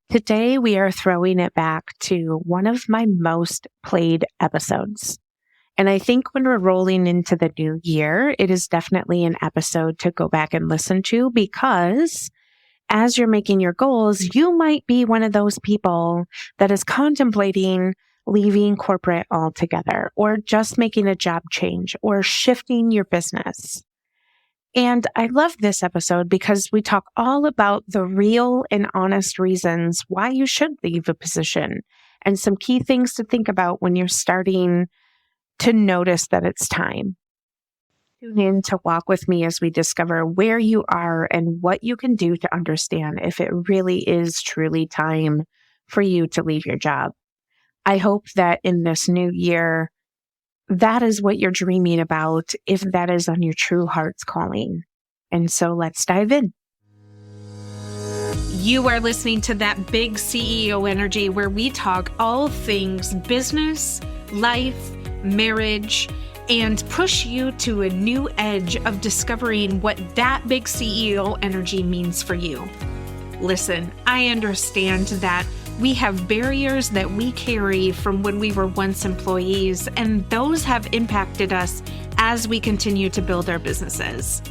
Today, we are throwing it back to one of my most played episodes. And I think when we're rolling into the new year, it is definitely an episode to go back and listen to because as you're making your goals, you might be one of those people that is contemplating leaving corporate altogether or just making a job change or shifting your business. And I love this episode because we talk all about the real and honest reasons why you should leave a position and some key things to think about when you're starting to notice that it's time. Tune in to walk with me as we discover where you are and what you can do to understand if it really is truly time for you to leave your job. I hope that in this new year, that is what you're dreaming about if that is on your true heart's calling. And so let's dive in. You are listening to That Big CEO Energy, where we talk all things business, life, marriage, and push you to a new edge of discovering what that big CEO energy means for you. Listen, I understand that we have barriers that we carry from when we were once employees, and those have impacted us as we continue to build our businesses.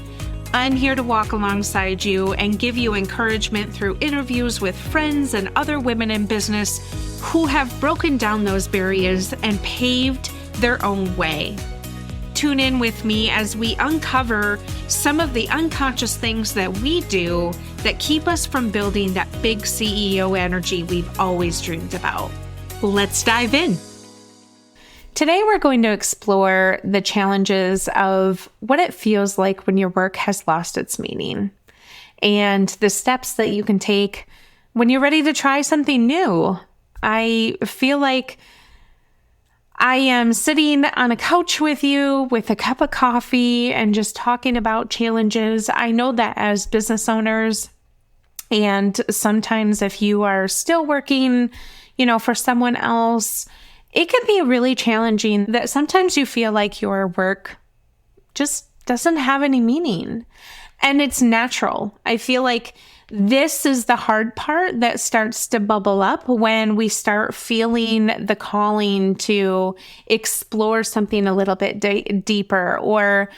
I'm here to walk alongside you and give you encouragement through interviews with friends and other women in business who have broken down those barriers and paved their own way. Tune in with me as we uncover some of the unconscious things that we do that keep us from building that big CEO energy we've always dreamed about. Let's dive in. Today, we're going to explore the challenges of what it feels like when your work has lost its meaning and the steps that you can take when you're ready to try something new. I feel like I am sitting on a couch with you with a cup of coffee and just talking about challenges. I know that as business owners, and sometimes if you are still working, for someone else, it can be really challenging that sometimes you feel like your work just doesn't have any meaning. And it's natural. I feel like this is the hard part that starts to bubble up when we start feeling the calling to explore something a little bit deeper or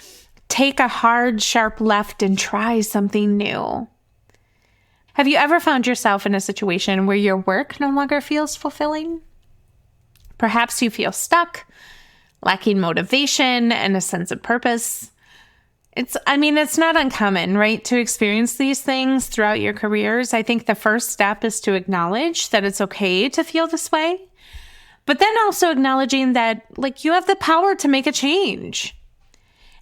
take a hard, sharp left and try something new. Have you ever found yourself in a situation where your work no longer feels fulfilling? Perhaps you feel stuck, lacking motivation and a sense of purpose. It's not uncommon, right, to experience these things throughout your careers. I think the first step is to acknowledge that it's okay to feel this way, but then also acknowledging that, you have the power to make a change.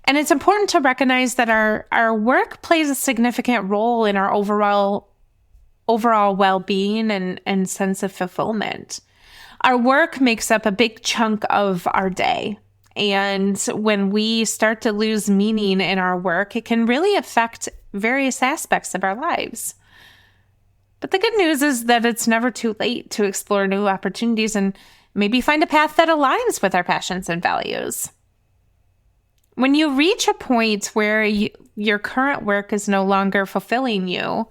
And it's important to recognize that our work plays a significant role in our overall well-being and sense of fulfillment. Our work makes up a big chunk of our day. And when we start to lose meaning in our work, it can really affect various aspects of our lives. But the good news is that it's never too late to explore new opportunities and maybe find a path that aligns with our passions and values. When you reach a point where your current work is no longer fulfilling you,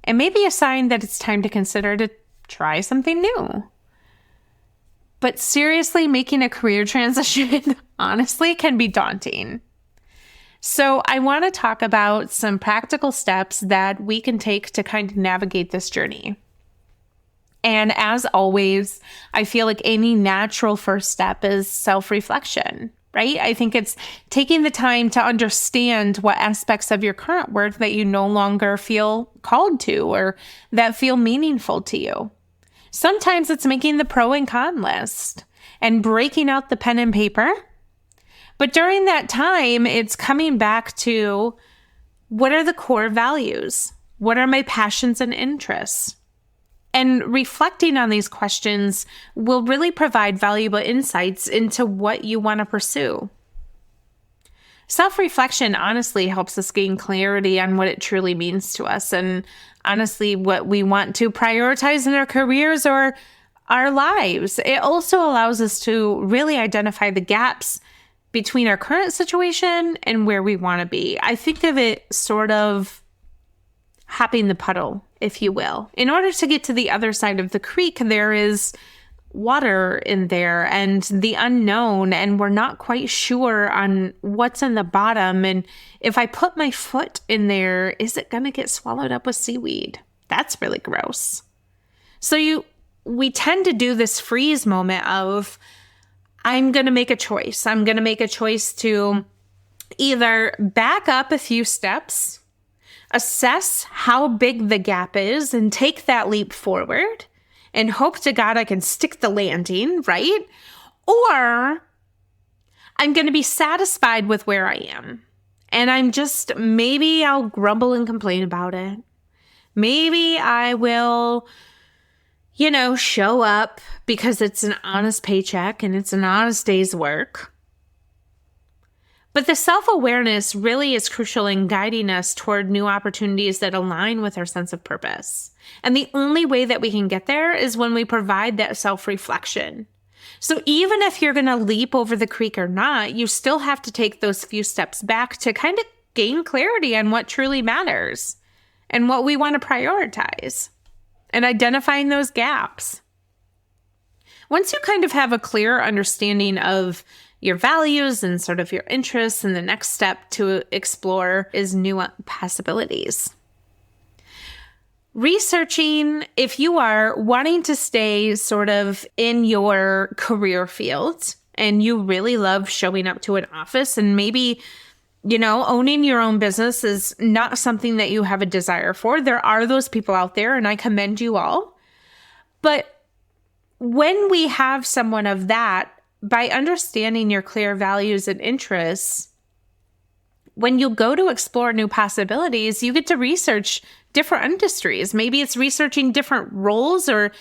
it may be a sign that it's time to consider to try something new. But seriously, making a career transition, honestly, can be daunting. So I want to talk about some practical steps that we can take to kind of navigate this journey. And as always, I feel like any natural first step is self-reflection, right? I think it's taking the time to understand what aspects of your current work that you no longer feel called to or that feel meaningful to you. Sometimes it's making the pro and con list and breaking out the pen and paper. But during that time, it's coming back to what are the core values? What are my passions and interests? And reflecting on these questions will really provide valuable insights into what you want to pursue. Self-reflection honestly helps us gain clarity on what it truly means to us and honestly what we want to prioritize in our careers or our lives. It also allows us to really identify the gaps between our current situation and where we want to be. I think of it sort of hopping the puddle, if you will. In order to get to the other side of the creek, there is water in there and the unknown, and we're not quite sure on what's in the bottom. And if I put my foot in there, is it going to get swallowed up with seaweed? That's really gross. So we tend to do this freeze moment of, I'm going to make a choice. I'm going to make a choice to either back up a few steps, assess how big the gap is, and take that leap forward, and hope to God I can stick the landing, right? Or I'm going to be satisfied with where I am. And maybe I'll grumble and complain about it. Maybe I will, show up because it's an honest paycheck and it's an honest day's work. But the self-awareness really is crucial in guiding us toward new opportunities that align with our sense of purpose. And the only way that we can get there is when we provide that self-reflection. So even if you're going to leap over the creek or not, you still have to take those few steps back to kind of gain clarity on what truly matters and what we want to prioritize, and identifying those gaps. Once you kind of have a clear understanding of your values and sort of your interests, and the next step to explore is new possibilities. Researching, if you are wanting to stay sort of in your career field and you really love showing up to an office, and maybe, owning your own business is not something that you have a desire for. There are those people out there, and I commend you all. But when we have someone of that, by understanding your clear values and interests, when you go to explore new possibilities, you get to research different industries. Maybe it's researching different roles, or,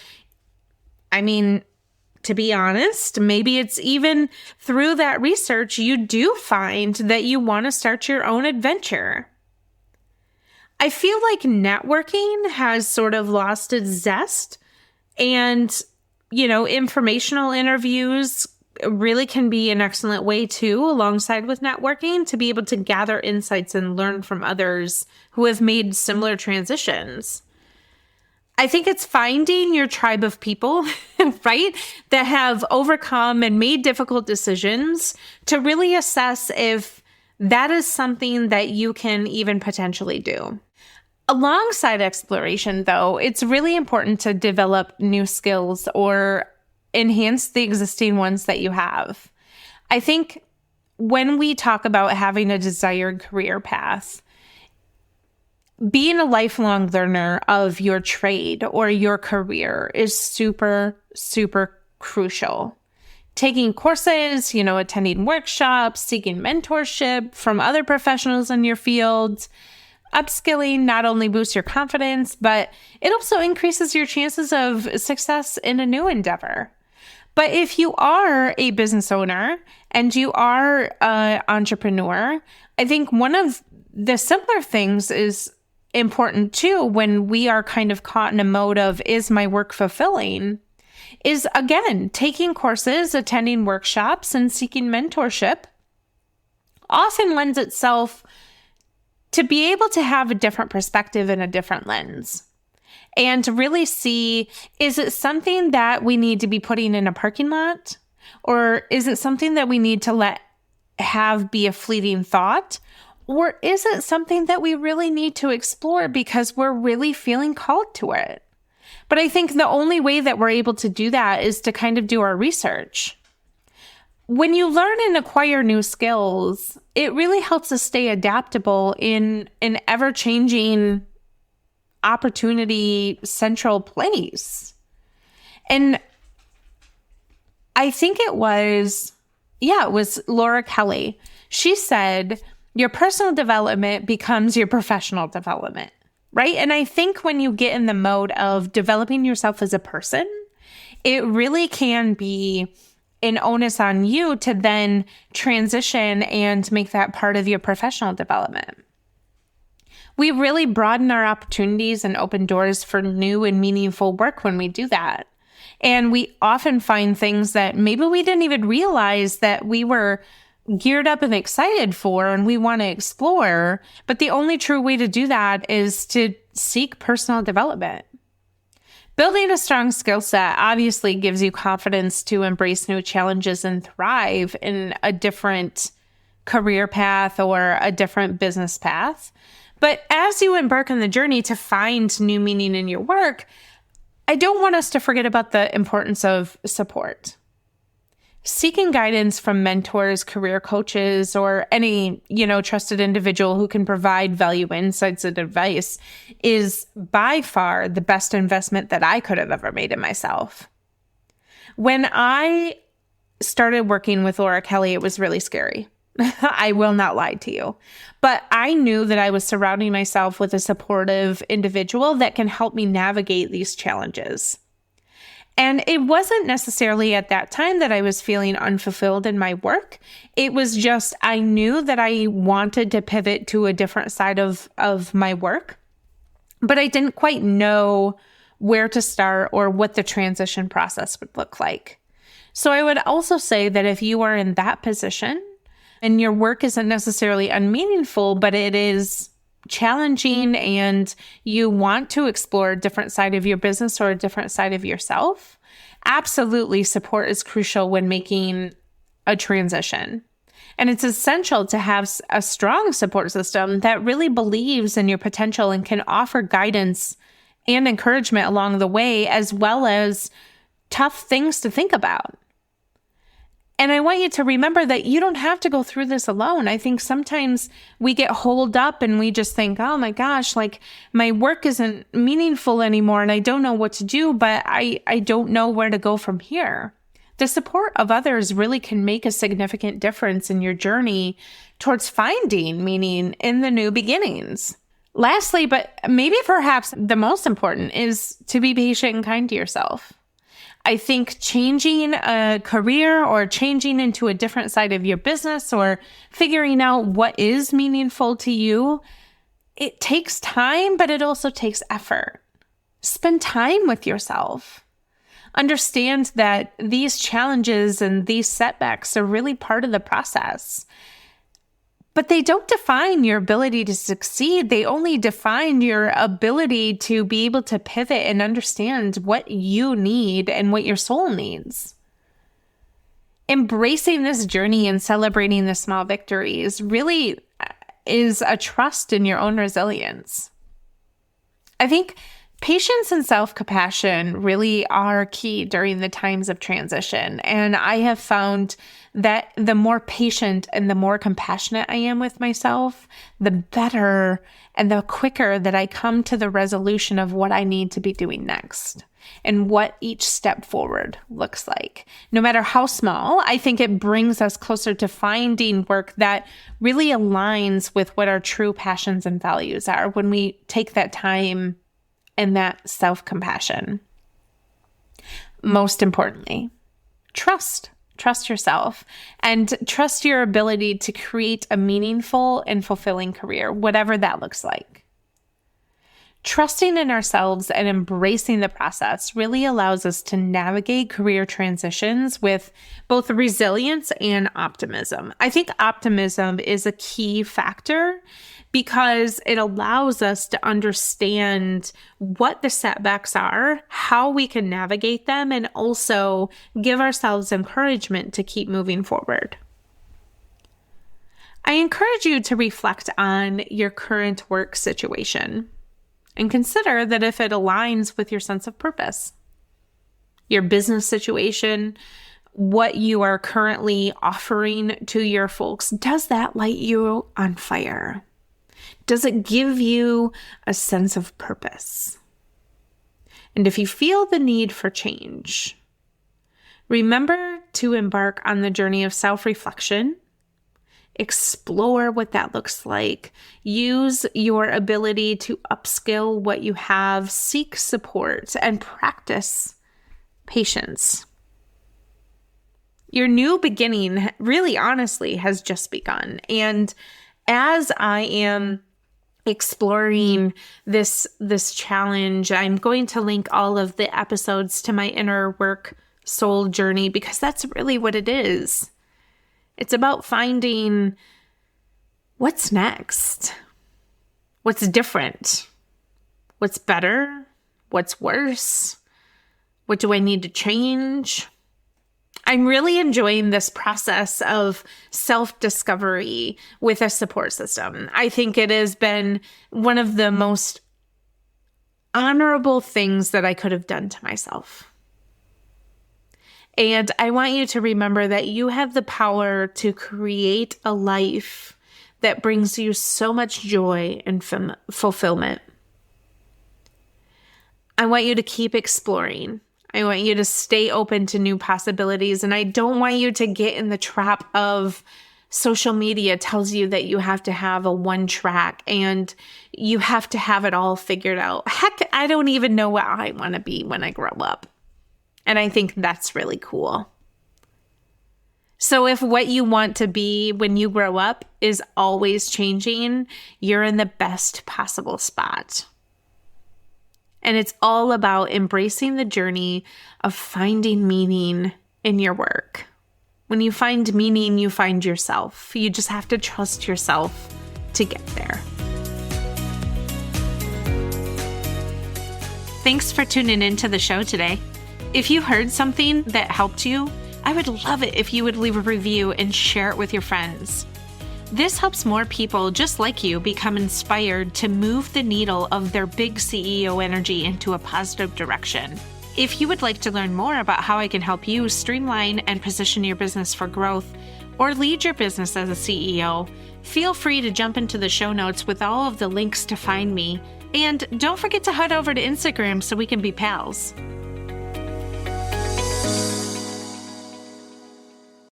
to be honest, maybe it's even through that research, you do find that you want to start your own adventure. I feel like networking has sort of lost its zest, and, informational interviews really can be an excellent way too, alongside with networking, to be able to gather insights and learn from others who have made similar transitions. I think it's finding your tribe of people, right, that have overcome and made difficult decisions to really assess if that is something that you can even potentially do. Alongside exploration, though, it's really important to develop new skills or enhance the existing ones that you have. I think when we talk about having a desired career path, being a lifelong learner of your trade or your career is super, super crucial. Taking courses, attending workshops, seeking mentorship from other professionals in your field, upskilling not only boosts your confidence, but it also increases your chances of success in a new endeavor. But if you are a business owner and you are an entrepreneur, I think one of the simpler things is important too when we are kind of caught in a mode of, is my work fulfilling? Is, again, taking courses, attending workshops, and seeking mentorship often lends itself to be able to have a different perspective and a different lens. And to really see, is it something that we need to be putting in a parking lot? Or is it something that we need to have be a fleeting thought? Or is it something that we really need to explore because we're really feeling called to it? But I think the only way that we're able to do that is to kind of do our research. When you learn and acquire new skills, it really helps us stay adaptable in an ever-changing opportunity central place. And I think it was Laura Kelly. She said, your personal development becomes your professional development, right? And I think when you get in the mode of developing yourself as a person, it really can be an onus on you to then transition and make that part of your professional development. We really broaden our opportunities and open doors for new and meaningful work when we do that. And we often find things that maybe we didn't even realize that we were geared up and excited for and we want to explore. But the only true way to do that is to seek personal development. Building a strong skill set obviously gives you confidence to embrace new challenges and thrive in a different career path or a different business path. But as you embark on the journey to find new meaning in your work, I don't want us to forget about the importance of support. Seeking guidance from mentors, career coaches, or any, trusted individual who can provide value, insights, and advice is by far the best investment that I could have ever made in myself. When I started working with Laura Kelly, it was really scary. I will not lie to you. But I knew that I was surrounding myself with a supportive individual that can help me navigate these challenges. And it wasn't necessarily at that time that I was feeling unfulfilled in my work. It was just, I knew that I wanted to pivot to a different side of my work, but I didn't quite know where to start or what the transition process would look like. So I would also say that if you are in that position and your work isn't necessarily unmeaningful, but it is challenging and you want to explore a different side of your business or a different side of yourself, absolutely support is crucial when making a transition. And it's essential to have a strong support system that really believes in your potential and can offer guidance and encouragement along the way, as well as tough things to think about. And I want you to remember that you don't have to go through this alone. I think sometimes we get holed up and we just think, oh my gosh, like my work isn't meaningful anymore and I don't know what to do, but I don't know where to go from here. The support of others really can make a significant difference in your journey towards finding meaning in the new beginnings. Lastly, but maybe perhaps the most important, is to be patient and kind to yourself. I think changing a career or changing into a different side of your business or figuring out what is meaningful to you, it takes time, but it also takes effort. Spend time with yourself. Understand that these challenges and these setbacks are really part of the process. But they don't define your ability to succeed. They only define your ability to be able to pivot and understand what you need and what your soul needs. Embracing this journey and celebrating the small victories really is a trust in your own resilience. I think patience and self-compassion really are key during the times of transition. And I have found that the more patient and the more compassionate I am with myself, the better and the quicker that I come to the resolution of what I need to be doing next and what each step forward looks like. No matter how small, I think it brings us closer to finding work that really aligns with what our true passions and values are when we take that time and that self-compassion. Most importantly, trust. Trust yourself and trust your ability to create a meaningful and fulfilling career, whatever that looks like. Trusting in ourselves and embracing the process really allows us to navigate career transitions with both resilience and optimism. I think optimism is a key factor because it allows us to understand what the setbacks are, how we can navigate them, and also give ourselves encouragement to keep moving forward. I encourage you to reflect on your current work situation and consider that if it aligns with your sense of purpose, your business situation, what you are currently offering to your folks, does that light you on fire? Does it give you a sense of purpose? And if you feel the need for change, remember to embark on the journey of self-reflection. Explore what that looks like. Use your ability to upskill what you have, seek support, and practice patience. Your new beginning, really honestly, has just begun. And as I am exploring this challenge, I'm going to link all of the episodes to my inner work soul journey because that's really what it is. It's about finding what's next, what's different, what's better, what's worse, what do I need to change? I'm really enjoying this process of self-discovery with a support system. I think it has been one of the most honorable things that I could have done to myself. And I want you to remember that you have the power to create a life that brings you so much joy and fulfillment. I want you to keep exploring. I want you to stay open to new possibilities. And I don't want you to get in the trap of social media tells you that you have to have a one track and you have to have it all figured out. Heck, I don't even know what I want to be when I grow up. And I think that's really cool. So if what you want to be when you grow up is always changing, you're in the best possible spot. And it's all about embracing the journey of finding meaning in your work. When you find meaning, you find yourself. You just have to trust yourself to get there. Thanks for tuning into the show today. If you heard something that helped you, I would love it if you would leave a review and share it with your friends. This helps more people just like you become inspired to move the needle of their big CEO energy into a positive direction. If you would like to learn more about how I can help you streamline and position your business for growth or lead your business as a CEO, feel free to jump into the show notes with all of the links to find me. And don't forget to head over to Instagram so we can be pals.